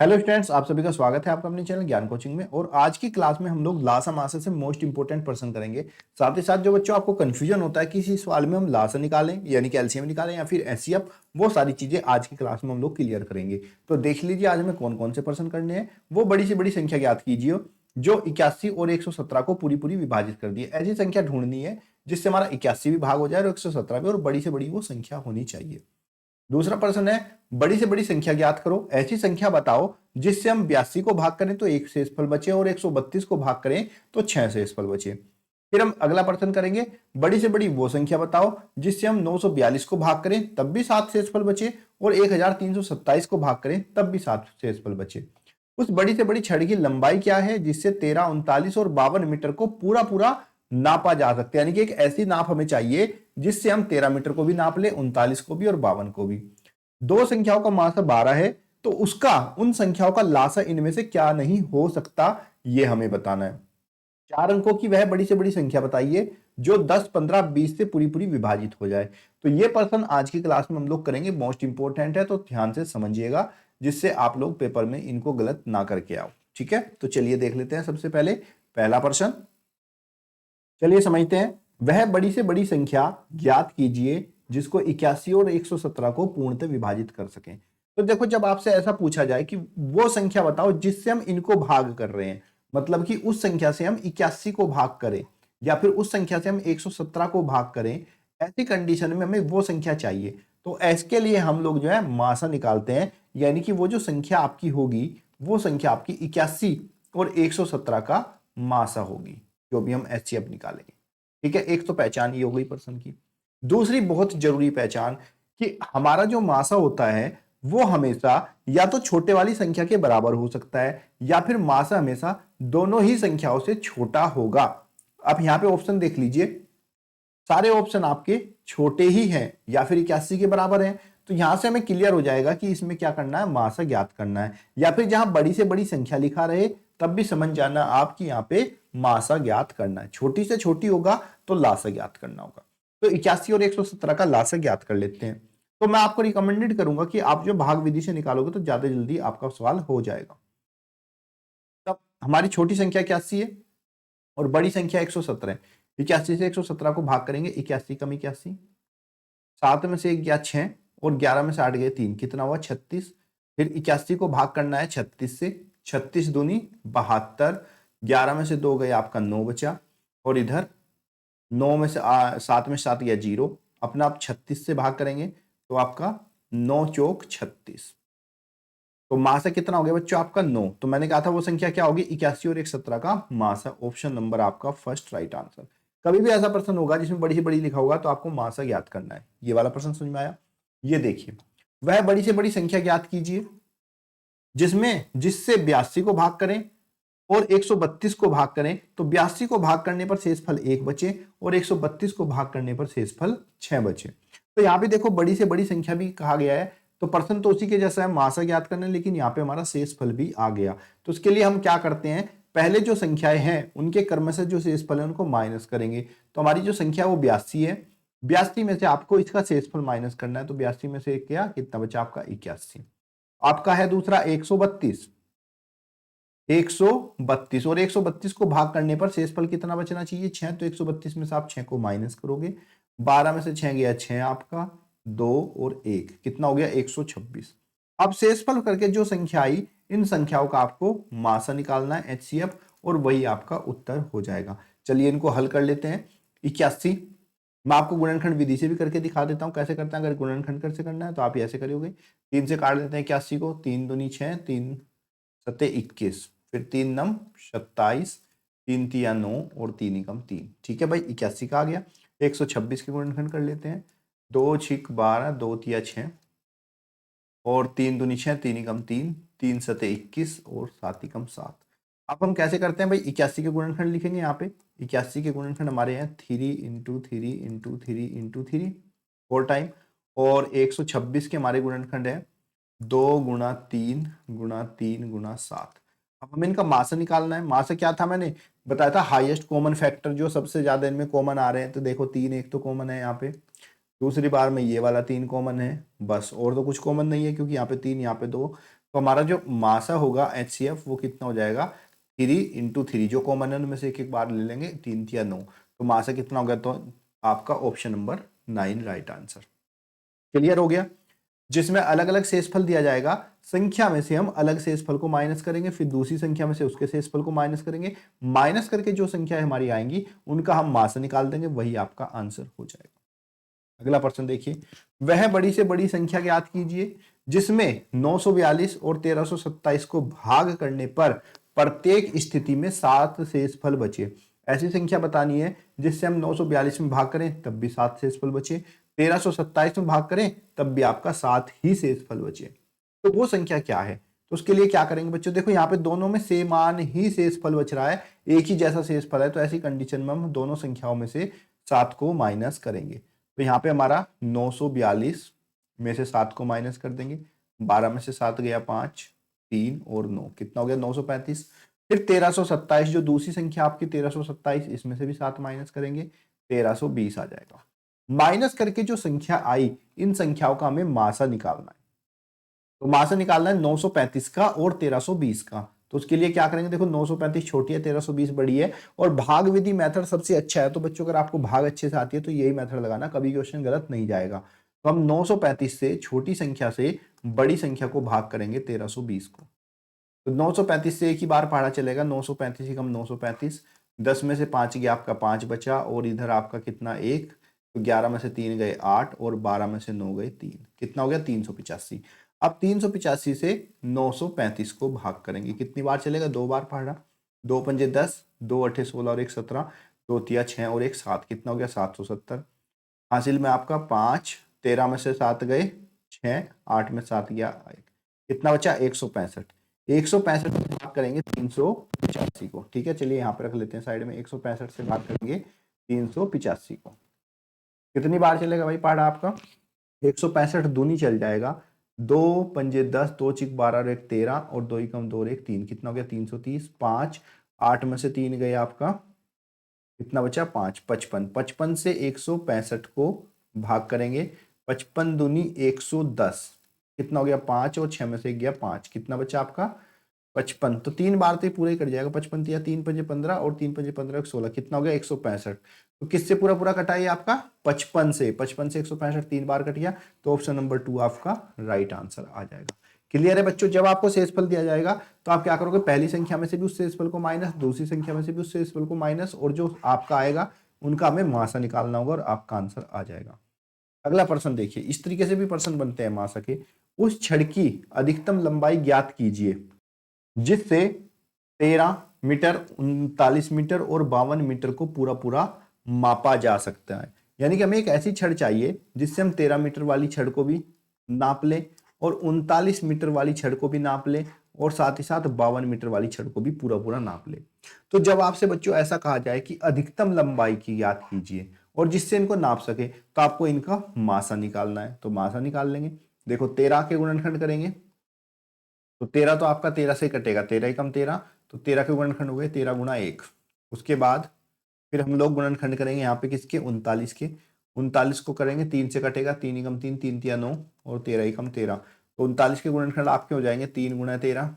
Hello students, आप सभी का स्वागत है आपका अपने चैनल ज्ञान कोचिंग में। और आज की क्लास में हम लोग लासा मासा से मोस्ट इंपोर्टेंट प्रश्न करेंगे। साथ ही साथ जो बच्चों आपको कंफ्यूजन होता है कि इसी सवाल में हम लासा निकालें यानी कि एलसीएम निकालें या फिर एचसीएफ, वो सारी चीजें आज की क्लास में हम लोग क्लियर करेंगे। तो देख लीजिए आज हमें कौन कौन से प्रश्न करने हैं। वो बड़ी से बड़ी संख्या ज्ञात कीजिए जो 81 और 117 को पूरी पूरी विभाजित कर दी है। ऐसी संख्या ढूंढनी है जिससे हमारा 81 भी भाग हो जाए और 117 भी, और बड़ी से बड़ी वो संख्या होनी चाहिए। दूसरा प्रश्न है, बड़ी से बड़ी संख्या ज्ञात करो। ऐसी संख्या बताओ जिससे हम 82 को भाग करें तो एक शेषफल बचे और 132 को भाग करें तो 6 शेषफल बचे। फिर हम अगला प्रश्न करेंगे, बड़ी से बड़ी वो संख्या बताओ जिससे हम 942 को भाग करें तब भी 7 शेषफल बचे और 1327 को भाग करें तब भी 7 शेषफल बचे। उस बड़ी से बड़ी छड़ की लंबाई क्या है जिससे 13, 39 और 52 मीटर को पूरा पूरा नापा जा सकता है। यानी कि एक ऐसी नाप हमें चाहिए जिससे हम 13 मीटर को भी नाप ले, 39 को भी और 52 को भी। दो संख्याओं का मासा 12 है तो उसका उन संख्याओं का लासा इनमें से क्या नहीं हो सकता, यह हमें बताना है। 4 अंकों की वह बड़ी से बड़ी संख्या बताइए जो 10, 15, 20 से पूरी पूरी विभाजित हो जाए। तो ये प्रश्न आज की क्लास में हम लोग करेंगे, मोस्ट इंपोर्टेंट है, तो ध्यान से समझिएगा जिससे आप लोग पेपर में इनको गलत ना करके आओ। ठीक है, तो चलिए देख लेते हैं। सबसे पहले पहला प्रश्न, चलिए समझते हैं। वह बड़ी से बड़ी संख्या ज्ञात कीजिए जिसको 81 और 117 को पूर्णतः विभाजित कर सकें। तो देखो, जब आपसे ऐसा पूछा जाए कि वो संख्या बताओ जिससे हम इनको भाग कर रहे हैं, मतलब कि उस संख्या से हम 81 को भाग करें या फिर उस संख्या से हम 117 को भाग करें, ऐसी कंडीशन में हमें वो संख्या चाहिए। तो इसके लिए हम लोग जो है मासा निकालते हैं, यानी कि वो जो संख्या आपकी होगी वो संख्या आपकी 81 और 117 का मासा होगी, जो भी हम एचसीएफ निकालेंगे। ठीक है, एक तो पहचान ये हो गई पर्सन की। दूसरी बहुत जरूरी पहचान कि हमारा जो मासा होता है वो हमेशा या तो छोटे वाली संख्या के बराबर हो सकता है या फिर मासा हमेशा दोनों ही संख्याओं से छोटा होगा। आप यहां पे ऑप्शन देख लीजिए, सारे ऑप्शन आपके छोटे ही हैं या फिर 81 के बराबर हैं। तो यहां से हमें क्लियर हो जाएगा कि इसमें क्या करना है, मासा ज्ञात करना है। या फिर जहां बड़ी से बड़ी संख्या लिखा रहे तब भी समझ जाना आपकी यहाँ पे मासा ज्ञात करना है। छोटी से छोटी होगा तो लासा ज्ञात करना होगा। तो 81 और 117 का लासा ज्ञात कर लेते हैं। तो मैं आपको रिकमेंडेड करूंगा कि आप जो भाग विधि से निकालोगे तो ज्यादा जल्दी आपका सवाल हो जाएगा। तब हमारी छोटी संख्या 81 है और बड़ी संख्या 117 है। 81 से 117 को भाग करेंगे, 81 कम 81, 7 में से 1 गया 6 और 11 में से 8 गए 3, कितना हुआ 36। फिर 81 को भाग करना है 36 से, 36 दूनी 72, 11 में से 2 गए आपका 9 बचा, और इधर 9 में से 7 में 7 गया 0। अपना आप 36 से भाग करेंगे तो आपका 9 चौक 36। तो मासा कितना हो गया बच्चों आपका 9। तो मैंने कहा था वो संख्या क्या होगी, 81 और 117 का मासा। ऑप्शन नंबर आपका फर्स्ट राइट आंसर। कभी भी ऐसा प्रश्न होगा जिसमें बड़ी से बड़ी लिखा होगा तो आपको मासा ज्ञात करना है। ये वाला प्रश्न समझ में आया। ये देखिए, वह बड़ी से बड़ी संख्या ज्ञात कीजिए जिसमें जिससे 82 को भाग करें और 132 को भाग करें तो 82 को भाग करने पर शेषफल 1 बचे और 132 को भाग करने पर शेषफल 6 बचे। तो यहाँ पे देखो बड़ी से बड़ी संख्या भी कहा गया है, तो प्रश्न तो उसी के जैसा है, मासा ज्ञात करना है, लेकिन यहाँ पे हमारा शेषफल भी आ गया। तो उसके लिए हम क्या करते हैं, पहले जो संख्याएं हैं उनके क्रम से जो शेषफल है उनको माइनस करेंगे। तो हमारी जो संख्या है वो 82 है, 82 में से आपको इसका शेषफल माइनस करना है। तो 82 में से क्या कितना बचा आपका 81। आपका है दूसरा 132, 132 और 132 को भाग करने पर शेषफल कितना बचना चाहिए 6। तो 132 में से आप 6 को माइनस करोगे, 12 में से 6 गया 6 आपका, 2 और 1 कितना हो गया 126। अब शेषफल करके जो संख्या आई इन संख्याओं का आपको मासा निकालना है एचसीएफ, और वही आपका उत्तर हो जाएगा। चलिए इनको हल कर लेते हैं। 81 मैं आपको गुणनखंड विधि से भी करके दिखा देता हूं कैसे करते हैं। अगर गुणनखंड कर से करना है तो आप ऐसे करोगे, 3 से काट देते हैं 81 को, 3 दूनी 6, 3 सत्ते 21, फिर 3 नम 27, 3 तिया 9 और 3 एकम 3। ठीक है भाई, 81 का आ गया। 126 के गुणनखंड कर लेते हैं, 2 छिक 12, 2 तिया 6 और 3 दूनी 6, 3 एकम 3, 3 सत्ते 21 और 7 एकम 7। अब हम कैसे करते हैं भाई, 81 के गुणनखंड लिखेंगे। यहाँ पे 81 के गुणनखंड हमारे हैं 3 इंटू 3 इंटू 3 इंटू 3 4 टाइम, और 126 के हमारे गुणनखंड है 2 गुणा 3 गुणा 3 गुणा 7। अब हमें इनका मासा निकालना है। मासा क्या था मैंने बताया था, हाईएस्ट कॉमन फैक्टर, जो सबसे ज्यादा इनमें कॉमन आ रहे हैं। तो देखो 3 एक तो कॉमन है यहाँ पे, दूसरी बार में ये वाला 3 कॉमन है बस, और तो कुछ कॉमन नहीं है क्योंकि यहाँ पे 3 यहाँ पे 2, तो हमारा जो मासा होगा HCF वो कितना हो जाएगा 3 × 3, जो कॉमन है उनमें से एक एक बार ले लेंगे, 3 या 9, तो मासा कितना हो गया, तो आपका option number 9 right answer. Clear हो गया। जिसमें अलग अलग शेषफल दिया जाएगा, संख्या में से हम अलग शेषफल को माइनस करेंगे, फिर दूसरी संख्या में से उसके शेषफल को माइनस करेंगे, माइनस करके जो संख्या हमारी आएंगी उनका हम मासा निकाल देंगे, वही आपका आंसर हो जाएगा। अगला प्रश्न देखिए, वह बड़ी से बड़ी संख्या ज्ञात कीजिए जिसमें 942 और 1327 को भाग करने पर प्रत्येक स्थिति में 7 शेषफल बचे। ऐसी संख्या बतानी है जिससे हम 942 में भाग करें तब भी 7 शेषफल बचे, 1327 में भाग करें तब भी आपका 7 ही शेषफल बचे। तो वो संख्या क्या है, तो उसके लिए क्या करेंगे बच्चों, देखो यहाँ पे दोनों में समान ही शेषफल बच रहा है, एक ही जैसा शेषफल है, तो ऐसी कंडीशन में हम दोनों संख्याओं में से 7 को माइनस करेंगे। तो यहाँ पे हमारा 942 में से 7 को माइनस कर देंगे, 12 में से 7 गया 5, 3 और 9, कितना हो गया 935। फिर 1327 जो दूसरी संख्या आपकी 1327, इसमें से भी 7 माइनस करेंगे, 1320 आ जाएगा। माइनस करके जो संख्या आई, इन संख्याओं का हमें मासा निकालना है। तो मासा निकालना है 935 का और 1320 का। तो उसके लिए क्या करेंगे, देखो 935 छोटी है, 1320 बड़ी है, और भाग विधि मेथड सबसे अच्छा है। तो बच्चों अगर आपको भाग अच्छे से आती है तो यही मेथड लगाना, कभी क्वेश्चन गलत नहीं जाएगा। तो हम 935 से छोटी संख्या से बड़ी संख्या को भाग करेंगे 1320 को। तो 935 से एक ही बार पढ़ा चलेगा, 935 ही कम 935, 10 में से 5 गया आपका 5 बचा, और इधर आपका कितना 1, तो 11 में से 3 गए 8, और 12 में से 9 गए 3, कितना हो गया 385। अब 385 से 935 को भाग करेंगे, कितनी बार चलेगा, 2 बार पढ़ा, 2 पंजे 10, 2 अठे 16 और 1 17, 2 तिया 6 और 1 7, कितना हो गया 770। हासिल में आपका 5, 13 में से 7 गए 6, 8 में 7 गया 1, कितना बचा 165। 165 से भाग करेंगे 385 को, ठीक है, चलिए यहाँ पे रख लेते हैं साइड में, 165 से भाग करेंगे 385 को, कितनी बार चलेगा भाई पहाड़ा आपका, 165 दूनी चल जाएगा, 2 पंजे 10, 2 चिक 12 और 1 13, और 2 कम 2 और 1 3, कितना हो गया 330। 5, 8 में से 3 गए आपका, कितना बचा 5, 55। 55 से 165 को भाग करेंगे, 55 दूनी 110, कितना हो गया 5, और 6 में से गया 5, कितना बचा आपका 55। तो 3 बार तो पूरा ही कट जाएगा, 55 या 3 पंजे 15 और 3 पंजे 15 16, कितना हो गया 165। तो किससे पूरा पूरा कटा है आपका 55 से, 55 से 165 3 बार कट गया, तो ऑप्शन नंबर 2 आपका राइट आंसर आ जाएगा। क्लियर है बच्चों। जब आपको शेषफल दिया जाएगा तो आप क्या करोगे, पहली संख्या में से भी उस शेषफल को माइनस, दूसरी संख्या में से भी उस शेषफल को माइनस, और जो आपका आएगा उनका हमें मासा निकालना होगा और आपका आंसर आ जाएगा। अगला प्रश्न देखिए, इस तरीके से भी प्रश्न बनते हैं मासा के। उस छड़ की अधिकतम लंबाई ज्ञात कीजिए जिससे 13 मीटर, 39 मीटर और 52 मीटर को पूरा पूरा मापा जा सकता है। यानी कि हमें एक ऐसी छड़ चाहिए जिससे हम 13 मीटर वाली छड़ को भी नाप ले, और 39 मीटर वाली छड़ को भी नाप ले, और साथ ही साथ 52 मीटर वाली छड़ को भी पूरा पूरा नाप ले। तो जब आपसे बच्चों ऐसा कहा जाए कि अधिकतम लंबाई की ज्ञात कीजिए और जिससे इनको नाप सके, तो आपको इनका मासा निकालना है। तो मासा निकाल लेंगे, देखो 13 के गुणनखंड करेंगे तो 13 तो आपका 13 से कटेगा, 13 कम 13, तो 13 के गुणनखंड हो गए 13 गुणा 1। उसके बाद फिर हम लोग गुणनखंड करेंगे यहाँ पे किसके 39 के, 39 को करेंगे 3 से कटेगा, 3 कम 3, 3 तिया 9, और 13 कम 13, तो 39 के गुणनखंड आपके हो जाएंगे 3 गुणा 13।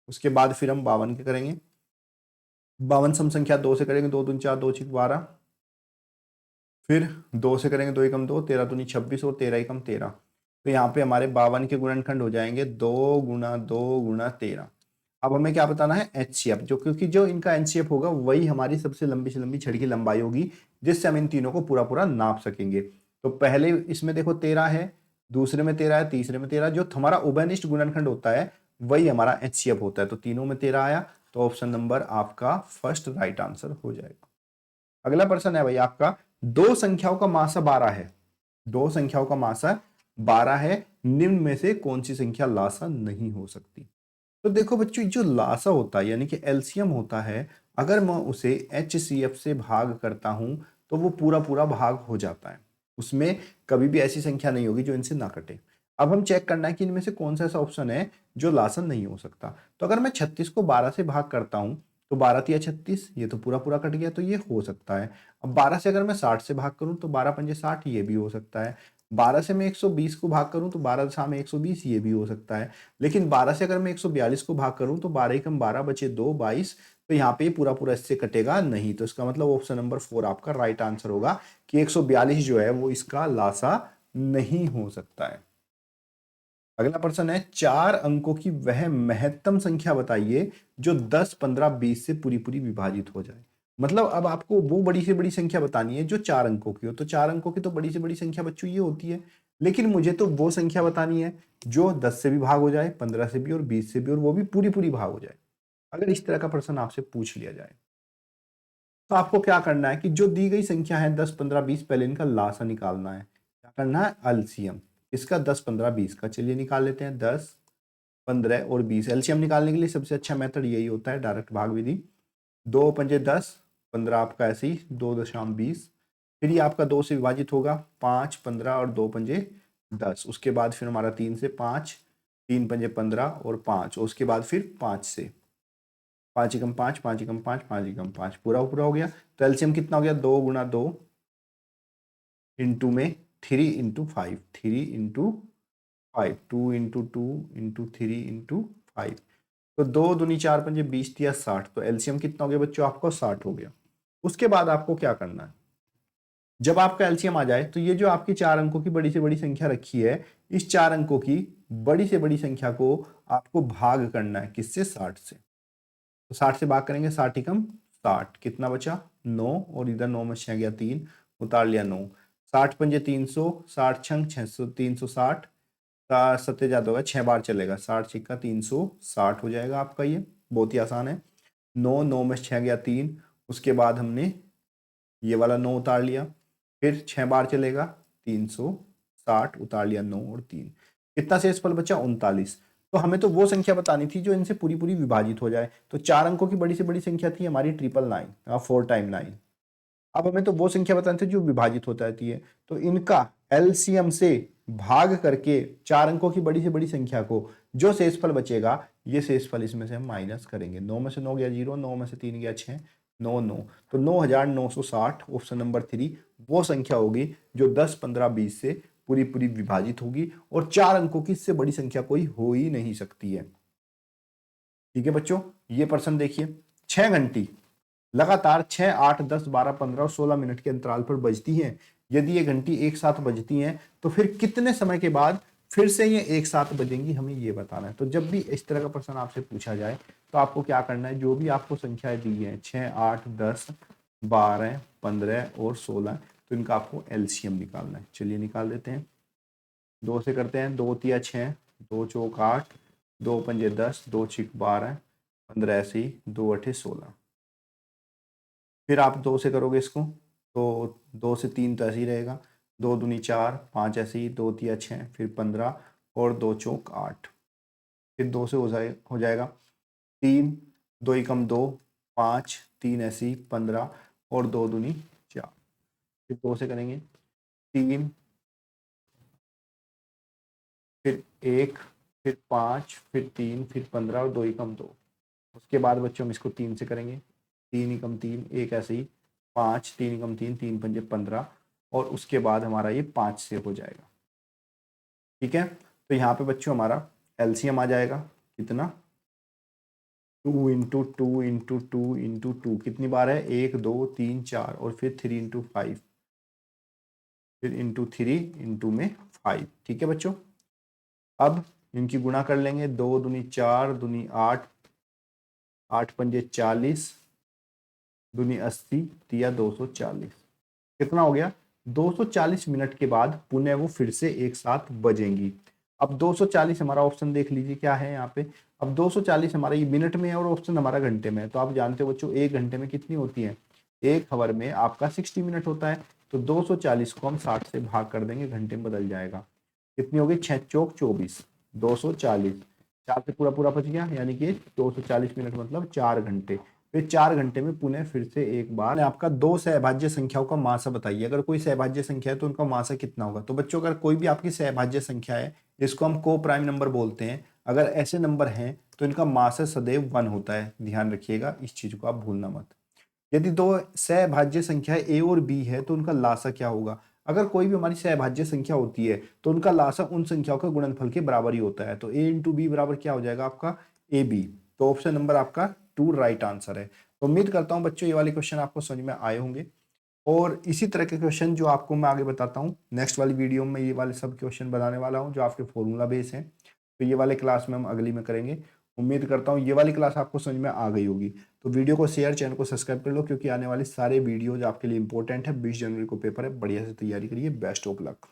उसके बाद फिर हम 52 के करेंगे, 52 सम संख्या 2 से करेंगे, 2 दूनी 4, 2 छिक 12, फिर 2 से करेंगे 2 कम 2, 13 दूनी 26 और 13 कम 13। तो यहाँ पे हमारे 52 के गुणनखंड हो जाएंगे 2 गुणा 2 गुणा 13। अब हमें क्या बताना है HCF, जो क्योंकि जो इनका HCF होगा वही हमारी सबसे लंबी से लंबी छड़ की लंबाई होगी जिससे हम इन तीनों को पूरा पूरा नाप सकेंगे। तो पहले इसमें देखो 13 है, दूसरे में 13 है, तीसरे में 13, जो हमारा उभयनिष्ठ गुणनखंड होता है वही हमारा HCF होता है। तो तीनों में 13 आया, तो ऑप्शन नंबर आपका फर्स्ट राइट आंसर हो जाएगा। अगला प्रश्न है भाई आपका, दो संख्याओं का मासा 12 है, दो संख्याओं का मासा 12 है, निम्न में से कौन सी संख्या लासा नहीं हो सकती। तो देखो बच्चों, जो लासा होता है यानी कि एलसीएम होता है, अगर मैं उसे HCF से भाग करता हूं तो वो पूरा पूरा भाग हो जाता है, उसमें कभी भी ऐसी संख्या नहीं होगी जो इनसे ना कटे। अब हम चेक करना है कि इनमें से कौन सा ऐसा ऑप्शन है जो लासा नहीं हो सकता। तो अगर मैं 36 को 12 से भाग करता हूं तो 12 तिया 36, ये तो पूरा पूरा कट गया, तो ये हो सकता है। अब 12 से अगर मैं 60 से भाग करूं तो 12 पंजे 60, ये भी हो सकता है। 12 से मैं 120 को भाग करूं तो 12 दशा में 120, ये भी हो सकता है। लेकिन 12 से अगर मैं 142 को भाग करूं तो 12 कम 12 बचे 2, 22। तो यहाँ पे पूरा पूरा इससे कटेगा नहीं, तो इसका मतलब ऑप्शन नंबर 4 आपका राइट आंसर होगा कि 142 जो है वो इसका लासा नहीं हो सकता है। अगला प्रश्न है, 4 अंकों की वह महत्तम संख्या बताइए जो 10, 15, 20 से पूरी पूरी विभाजित हो जाए। मतलब अब आपको वो बड़ी से बड़ी संख्या बतानी है जो 4 अंकों की हो। तो 4 अंकों की तो बड़ी से बड़ी संख्या बच्चों ये होती है, लेकिन मुझे तो वो संख्या बतानी है जो 10 से भी भाग हो जाए, 15 से भी और 20 से भी, और वो भी पूरी पूरी भाग हो जाए। अगर इस तरह का प्रश्न आपसे पूछ लिया जाए तो आपको क्या करना है कि जो दी गई संख्या है 10, 15, 20, पहले इनका लासा निकालना है। क्या करना है? एलसीएम इसका 10, 15, 20 का। चलिए निकाल लेते हैं। 10, 15 और 20 एलसीएम निकालने के लिए सबसे अच्छा मेथड यही होता है, डायरेक्ट भाग विधि। 2 पंजे 10, 15 आपका ऐसे ही 2.20। फिर ये आपका 2 से विभाजित होगा, 5, 15 और 2 पंजे 10। उसके बाद फिर हमारा 3 से 5, 3 पंजे 15 और 5। और उसके बाद फिर 5 से 5 एकम 5, 5 एकम 5, 5 एकम 5, पूरा पूरा हो गया। तो एलसीएम कितना हो गया? 2 गुणा 2 इंटू में 3 into 5, 3 into 5, 2 into 2 into 3 into 5। तो 2 दूनी 4 पंजे 20 दिया 60। तो एलसीएम कितना हो गया बच्चों? आपको 60 हो गया। उसके बाद आपको क्या करना है, जब आपका एलसीएम आ जाए तो ये जो आपकी 4 अंकों की बड़ी से बड़ी संख्या रखी है, इस 4 अंकों की बड़ी से बड़ी संख्या को आपको भाग करना है। किससे? 60 से। तो 60 से भाग करेंगे, 60 एकम 60, कितना बचा? 9। और इधर 9 में 6 गया 3, उतार लिया 9। 60 पंजे 300, 60 छंग 600, 360 का 7 ज्यादा होगा, 6 बार चलेगा, 60 छिक्का 360 हो जाएगा आपका। ये बहुत ही आसान है। 9, 9 में 6 गया 3, उसके बाद हमने ये वाला 9 उतार लिया, फिर 6 बार चलेगा, 360 उतार लिया 9 और 3। कितना शेषफल बचा? 39। तो हमें तो वो संख्या बतानी थी जो इनसे पूरी पूरी विभाजित हो जाए। तो 4 अंकों की बड़ी से बड़ी संख्या थी हमारी 999, 4 टाइम 9। अब हमें तो वो संख्या बतानी थी जो विभाजित होता है। तो इनका एलसीएम से भाग करके 4 अंकों की बड़ी से बड़ी संख्या को जो शेषफल बचेगा, ये शेषफल इसमें से हम माइनस करेंगे। 9 में से 9 गया 0, 9 में से 3 गया 6, 9 9। तो 9960 ऑप्शन नंबर 3 वो संख्या होगी जो 10, 15, 20 से पूरी पूरी विभाजित होगी, और 4 अंकों की इससे बड़ी संख्या कोई हो ही नहीं सकती है। ठीक है बच्चों, ये प्रश्न देखिए। 6 घंटी लगातार 6, 8, 10, 12, 15 और 16 मिनट के अंतराल पर बजती हैं। यदि ये घंटी एक साथ बजती हैं तो फिर कितने समय के बाद फिर से ये एक साथ बजेंगी, हमें ये बताना है। तो जब भी इस तरह का प्रश्न आपसे पूछा जाए तो आपको क्या करना है, जो भी आपको संख्याएं दी हैं 6, 8, 10, 12, 15 और 16, तो इनका आपको एलसीएम निकालना है। चलिए निकाल देते हैं। 2 से करते हैं, 2 तिया 6, 2 चौक 8, 2 पंजे 10, 2 छिक 12, 15 ऐसे ही, 2 अठे 16। फिर आप 2 से करोगे इसको तो 2 से 3 तो ऐसे ही रहेगा, 2 दूनी 4, 5 ऐसे ही, 2 तिया 6, फिर 15 और 2 चौक 8। फिर 2 से हो जाएगा 3, 2 एकम 2, 5, 3 ऐसे ही, 15 और 2 दूनी 4। फिर 2 से करेंगे 3, फिर 1, फिर 5, फिर 3, फिर 15 और 2 एकम 2। उसके बाद बच्चों हम इसको 3 से करेंगे, 3 एकम 3, 1 ऐसे ही, 5, 3 एकम 3, 3 पंजे 15, और उसके बाद हमारा ये 5 से हो जाएगा। ठीक है, तो यहाँ पे बच्चों हमारा एलसीएम आ जाएगा कितना? 2 इंटू 2 इंटू 2 इंटू 2, कितनी बार है? 1, 2, 3, 4, और फिर 3 इंटू 5, फिर इंटू 3 इंटू में 5। ठीक है बच्चों, अब इनकी गुणा कर लेंगे। 2 दूनी 4, दूनी 8, 8 पंजे 40, दूनी 80, तिया 240। कितना हो गया? 240 मिनट के बाद पुनः वो फिर से एक साथ बजेंगी। अब 240 हमारा ऑप्शन देख लीजिए क्या है यहाँ पे। अब 240 हमारा ये मिनट में है और ऑप्शन हमारा घंटे में है। तो आप जानते हो बच्चों, एक घंटे में कितनी होती है? एक हावर में आपका 60 मिनट होता है। तो 240 को हम 60 से भाग कर देंगे, घंटे में बदल जाएगा। कितनी होगी? 6 चौक 24, 240, 4 से पूरा पूरा बच गया, यानी कि 240 मिनट मतलब 4 घंटे। फिर 4 घंटे में पुनः फिर से एक बार आपका दो सहभाज्य संख्याओं का मासा बताइए। अगर कोई सहभाज्य संख्या है तो उनका मासा कितना होगा? तो बच्चों, अगर कोई भी आपकी सहभाज्य संख्या है, इसको हम को प्राइम नंबर बोलते हैं। अगर ऐसे नंबर हैं तो इनका मासा सदैव 1 होता है। ध्यान रखिएगा, इस चीज को आप भूलना मत। यदि दो सहभाज्य संख्या ए और बी है तो उनका लासा क्या होगा? अगर कोई भी हमारी सहभाज्य संख्या होती है तो उनका लासा उन संख्याओं के गुणनफल के बराबर ही होता है। तो a इंटू बी बराबर क्या हो जाएगा आपका ए बी। तो ऑप्शन नंबर आपका 2 राइट आंसर है। तो उम्मीद करता हूं बच्चों ये वाले क्वेश्चन आपको समझ में आए होंगे और इसी तरह के क्वेश्चन जो आपको मैं आगे बताता हूँ नेक्स्ट वाली वीडियो में, ये वाले सब क्वेश्चन बनाने वाला हूँ जो आपके फॉर्मूला बेस हैं। तो ये वाले क्लास में हम अगली में करेंगे। उम्मीद करता हूँ ये वाली क्लास आपको समझ में आ गई होगी। तो वीडियो को शेयर, चैनल को सब्सक्राइब कर लो क्योंकि आने वाले सारे वीडियोज आपके लिए इंपॉर्टेंट है। 20 जनवरी को पेपर है, बढ़िया से तैयारी करिए। Best of luck.